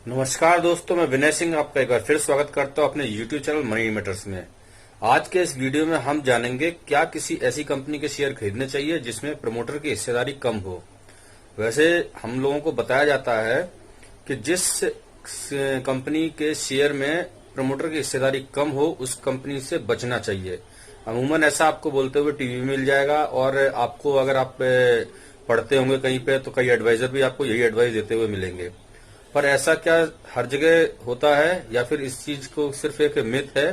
नमस्कार दोस्तों, मैं विनय सिंह आपका एक बार फिर स्वागत करता हूं अपने YouTube चैनल मनी मैटर्स में। आज के इस वीडियो में हम जानेंगे क्या किसी ऐसी कंपनी के शेयर खरीदने चाहिए जिसमें प्रमोटर की हिस्सेदारी कम हो। वैसे हम लोगों को बताया जाता है कि जिस कंपनी के शेयर में प्रमोटर की हिस्सेदारी कम हो उस कंपनी से बचना चाहिए। अमूमन ऐसा आपको बोलते हुए टीवी मिल जाएगा और आपको अगर आप पढ़ते होंगे कहीं पे तो कई एडवाइजर भी आपको यही एडवाइस देते हुए मिलेंगे। पर ऐसा क्या हर जगह होता है या फिर इस चीज को सिर्फ एक मिथ है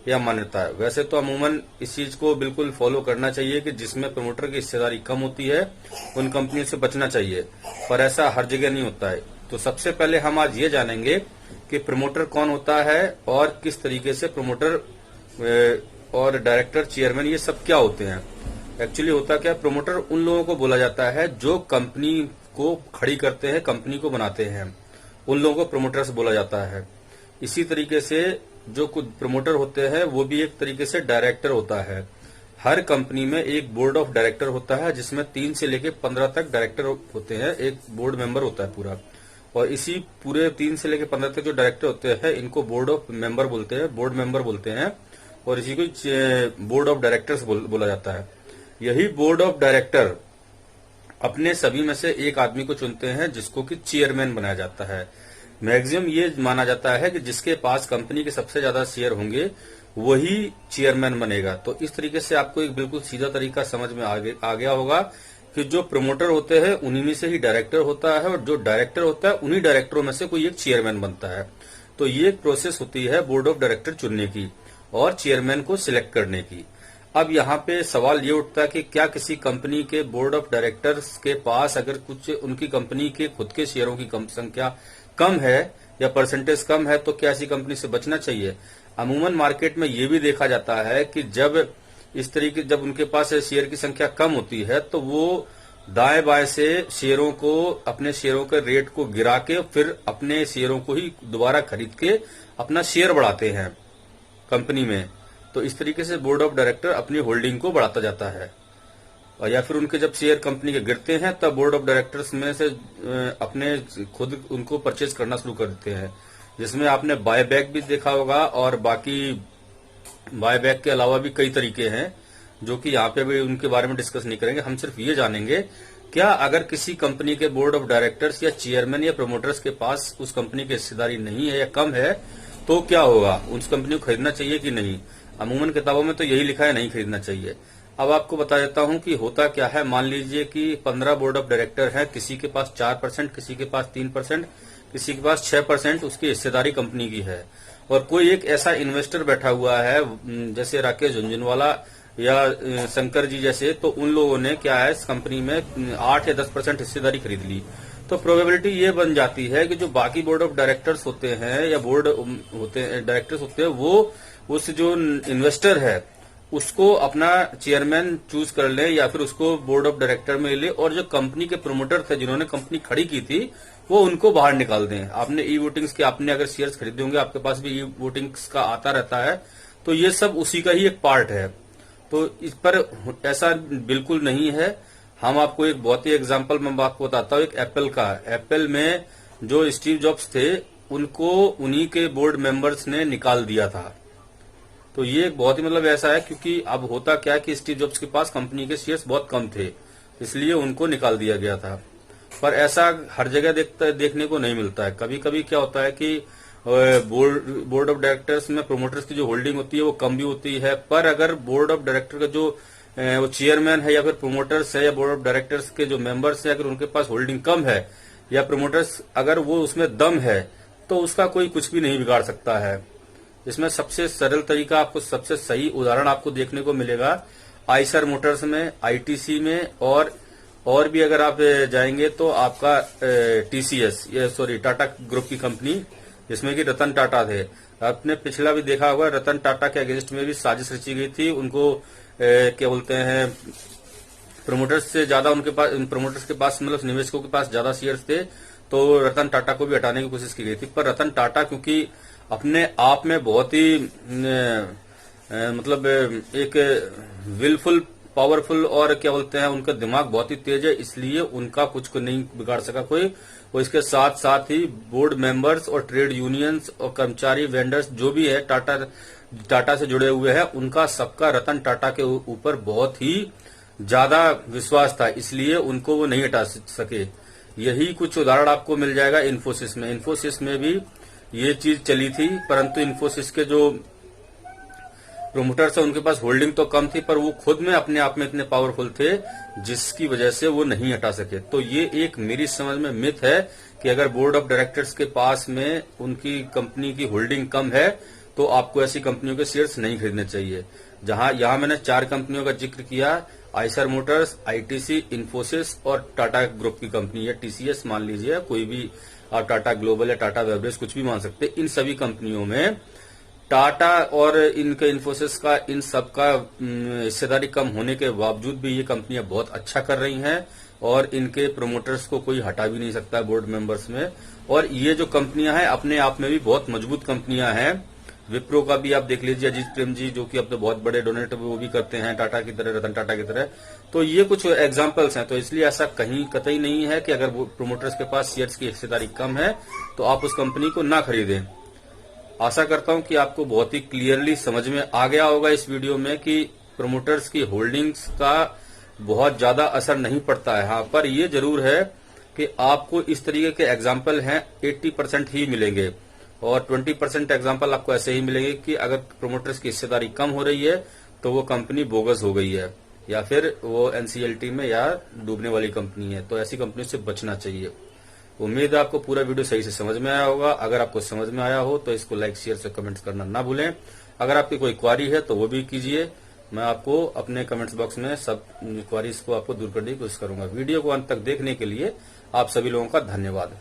या मान्यता है? वैसे तो अमूमन इस चीज को बिल्कुल फॉलो करना चाहिए कि जिसमें प्रमोटर की हिस्सेदारी कम होती है उन कंपनियों से बचना चाहिए, पर ऐसा हर जगह नहीं होता है। तो सबसे पहले हम आज ये जानेंगे कि प्रमोटर कौन होता है और किस तरीके से प्रमोटर और डायरेक्टर, चेयरमैन, ये सब क्या होते हैं। एक्चुअली होता क्या, प्रमोटर उन लोगों को बोला जाता है जो कंपनी को खड़ी करते हैं, कंपनी को बनाते हैं, उन लोगों को प्रमोटर्स बोला जाता है। इसी तरीके से जो कुछ प्रमोटर होते हैं वो भी एक तरीके से डायरेक्टर होता है। हर कंपनी में एक बोर्ड ऑफ डायरेक्टर होता है जिसमें 3 से लेकर 15 तक डायरेक्टर होते हैं, एक बोर्ड मेंबर होता है पूरा। और इसी पूरे 3 से लेकर 15 तक जो डायरेक्टर होते हैं इनको बोर्ड ऑफ मेंबर बोलते हैं, बोर्ड मेंबर बोलते हैं, और इसी को बोर्ड ऑफ डायरेक्टर्स बोला जाता है। यही बोर्ड ऑफ डायरेक्टर अपने सभी में से एक आदमी को चुनते हैं जिसको कि चेयरमैन बनाया जाता है। मैक्सिमम ये माना जाता है कि जिसके पास कंपनी के सबसे ज्यादा शेयर होंगे वही चेयरमैन बनेगा। तो इस तरीके से आपको एक बिल्कुल सीधा तरीका समझ में आ गया होगा कि जो प्रमोटर होते हैं उन्हीं में से ही डायरेक्टर होता है और जो डायरेक्टर होता है उन्हीं डायरेक्टरों में से कोई एक चेयरमैन बनता है। तो ये एक प्रोसेस होती है बोर्ड ऑफ डायरेक्टर चुनने की और चेयरमैन को सिलेक्ट करने की। अब यहाँ पे सवाल ये उठता है कि क्या किसी कंपनी के बोर्ड ऑफ डायरेक्टर्स के पास अगर कुछ उनकी कंपनी के खुद के शेयरों की संख्या कम है या परसेंटेज कम है तो क्या ऐसी कंपनी से बचना चाहिए? अमूमन मार्केट में ये भी देखा जाता है कि जब उनके पास शेयर की संख्या कम होती है तो वो दाएं बाएं से शेयरों को, अपने शेयरों के रेट को गिरा के फिर अपने शेयरों को ही दोबारा खरीद के अपना शेयर बढ़ाते हैं कंपनी में। तो इस तरीके से बोर्ड ऑफ डायरेक्टर अपनी होल्डिंग को बढ़ाता जाता है। और या फिर उनके जब शेयर कंपनी के गिरते हैं तब बोर्ड ऑफ डायरेक्टर्स में से अपने खुद उनको परचेज करना शुरू कर देते हैं, जिसमें आपने बायबैक भी देखा होगा। और बाकी बायबैक के अलावा भी कई तरीके हैं जो कि यहाँ पे भी उनके बारे में डिस्कस नहीं करेंगे। हम सिर्फ ये जानेंगे क्या अगर किसी कंपनी के बोर्ड ऑफ डायरेक्टर्स या चेयरमैन या प्रमोटर्स के पास उस कंपनी की हिस्सेदारी नहीं है या कम है तो क्या होगा, उस कंपनी को खरीदना चाहिए कि नहीं? अमूमन किताबों में तो यही लिखा है, नहीं खरीदना चाहिए। अब आपको बता देता हूं कि होता क्या है। मान लीजिए कि 15 बोर्ड ऑफ डायरेक्टर है, किसी के पास 4%, किसी के पास 3%, किसी के पास 6% उसकी हिस्सेदारी कंपनी की है। और कोई एक ऐसा इन्वेस्टर बैठा हुआ है जैसे राकेश झुनझुनवाला या शंकर जी जैसे, तो उन लोगों ने क्या है इस कंपनी में 8 या 10% हिस्सेदारी खरीद ली। तो प्रोबेबिलिटी ये बन जाती है कि जो बाकी बोर्ड ऑफ डायरेक्टर्स होते हैं या बोर्ड होते हैं, डायरेक्टर्स होते हैं, वो उस जो इन्वेस्टर है उसको अपना चेयरमैन चूज कर ले या फिर उसको बोर्ड ऑफ डायरेक्टर में ले, और जो कंपनी के प्रमोटर थे जिन्होंने कंपनी खड़ी की थी वो उनको बाहर निकाल दें। आपने ई वोटिंग्स के, आपने अगर शेयर्स खरीदे होंगे, आपके पास भी ई वोटिंग्स का आता रहता है, तो ये सब उसी का ही एक पार्ट है। तो इस पर ऐसा बिल्कुल नहीं है। हम आपको एक बहुत ही एग्जाम्पल मैं आपको बताता हूँ, एक एप्पल का। एप्पल में जो स्टीव जॉब्स थे उनको उन्हीं के बोर्ड मेंबर्स ने निकाल दिया था। तो ये बहुत ही ऐसा है, क्योंकि अब होता क्या है कि स्टीव जॉब्स के पास कंपनी के शेयर्स बहुत कम थे, इसलिए उनको निकाल दिया गया था। पर ऐसा हर जगह देखने को नहीं मिलता है। कभी कभी क्या होता है कि बोर्ड ऑफ डायरेक्टर्स में प्रमोटर्स की जो होल्डिंग होती है वो कम भी होती है, पर अगर बोर्ड ऑफ डायरेक्टर का जो वो चेयरमैन है या फिर प्रमोटर्स है या बोर्ड ऑफ डायरेक्टर्स के जो मेंबर्स है, अगर उनके पास होल्डिंग कम है या प्रमोटर्स अगर वो उसमें दम है तो उसका कोई कुछ भी नहीं बिगाड़ सकता है। इसमें सबसे सरल तरीका, आपको सबसे सही उदाहरण आपको देखने को मिलेगा आइसर मोटर्स में, आईटीसी में, और भी अगर आप जाएंगे तो आपका टीसीएस, टाटा ग्रुप की कंपनी जिसमें कि रतन टाटा थे। आपने पिछला भी देखा होगा, रतन टाटा के अगेंस्ट में भी साजिश रची गई थी। उनको क्या बोलते हैं, प्रमोटर्स से ज्यादा उनके पास, प्रमोटर्स के पास निवेशकों के पास ज्यादा शेयर्स थे, तो रतन टाटा को भी हटाने की कोशिश की गई थी। पर रतन टाटा क्योंकि अपने आप में बहुत ही एक विलफुल, पावरफुल और क्या बोलते हैं, उनका दिमाग बहुत ही तेज है, इसलिए उनका कुछ को नहीं बिगाड़ सका कोई। और इसके साथ साथ ही बोर्ड मेंबर्स और ट्रेड यूनियंस और कर्मचारी वेंडर्स जो भी है टाटा से जुड़े हुए हैं, उनका सबका रतन टाटा के ऊपर बहुत ही ज्यादा विश्वास था, इसलिए उनको वो नहीं हटा सके। यही कुछ उदाहरण आपको मिल जाएगा इन्फोसिस में। इन्फोसिस में भी ये चीज चली थी, परंतु इन्फोसिस के जो प्रोमोटर्स है उनके पास होल्डिंग तो कम थी, पर वो खुद में अपने आप में इतने पावरफुल थे जिसकी वजह से वो नहीं हटा सके। तो ये एक मेरी समझ में मिथ है कि अगर बोर्ड ऑफ डायरेक्टर्स के पास में उनकी कंपनी की होल्डिंग कम है तो आपको ऐसी कंपनियों के शेयर्स नहीं खरीदने चाहिए। यहाँ मैंने 4 कंपनियों का जिक्र किया, आइसर मोटर्स, आईटीसी, इन्फोसिस और टाटा ग्रुप की कंपनी है, टीसीएस मान लीजिए, कोई भी आप टाटा ग्लोबल या टाटा बेवरेज कुछ भी मान सकते। इन सभी कंपनियों में टाटा और इनके इन्फोसिस का इन सब का हिस्सेदारी कम होने के बावजूद भी ये कंपनियां बहुत अच्छा कर रही हैं और इनके प्रोमोटर्स को कोई हटा भी नहीं सकता बोर्ड मेंबर्स में। और ये जो कंपनियां हैं अपने आप में भी बहुत मजबूत कंपनियां हैं। विप्रो का भी आप देख लीजिए, अजीत प्रेम जी जो कि अब तो बहुत बड़े डोनेट वो भी करते हैं टाटा की तरह, रतन टाटा की तरह। तो ये कुछ एग्जांपल्स हैं। तो इसलिए ऐसा कहीं कतई नहीं है कि अगर प्रोमोटर्स के पास शेयर्स की हिस्सेदारी कम है तो आप उस कंपनी को ना खरीदें। आशा करता हूं कि आपको बहुत ही क्लियरली समझ में आ गया होगा इस वीडियो में कि प्रोमोटर्स की होल्डिंग्स का बहुत ज्यादा असर नहीं पड़ता है। हाँ, पर यह जरूर है कि आपको इस तरीके के एग्जाम्पल हैं 80% ही मिलेंगे और 20% एग्जाम्पल आपको ऐसे ही मिलेंगे कि अगर प्रोमोटर्स की हिस्सेदारी कम हो रही है तो वो कंपनी बोगस हो गई है या फिर वो एनसीएलटी में या डूबने वाली कंपनी है। तो ऐसी कंपनी से बचना चाहिए। उम्मीद है आपको पूरा वीडियो सही से समझ में आया होगा। अगर आपको समझ में आया हो तो इसको लाइक, शेयर से कमेंट्स करना ना भूलें। अगर आपकी कोई क्वारी है तो वो भी कीजिए, मैं आपको अपने कमेंट्स बॉक्स में सब क्वारीज को आपको दूर करने की कोशिश करूंगा। वीडियो को अंत तक देखने के लिए आप सभी लोगों का धन्यवाद।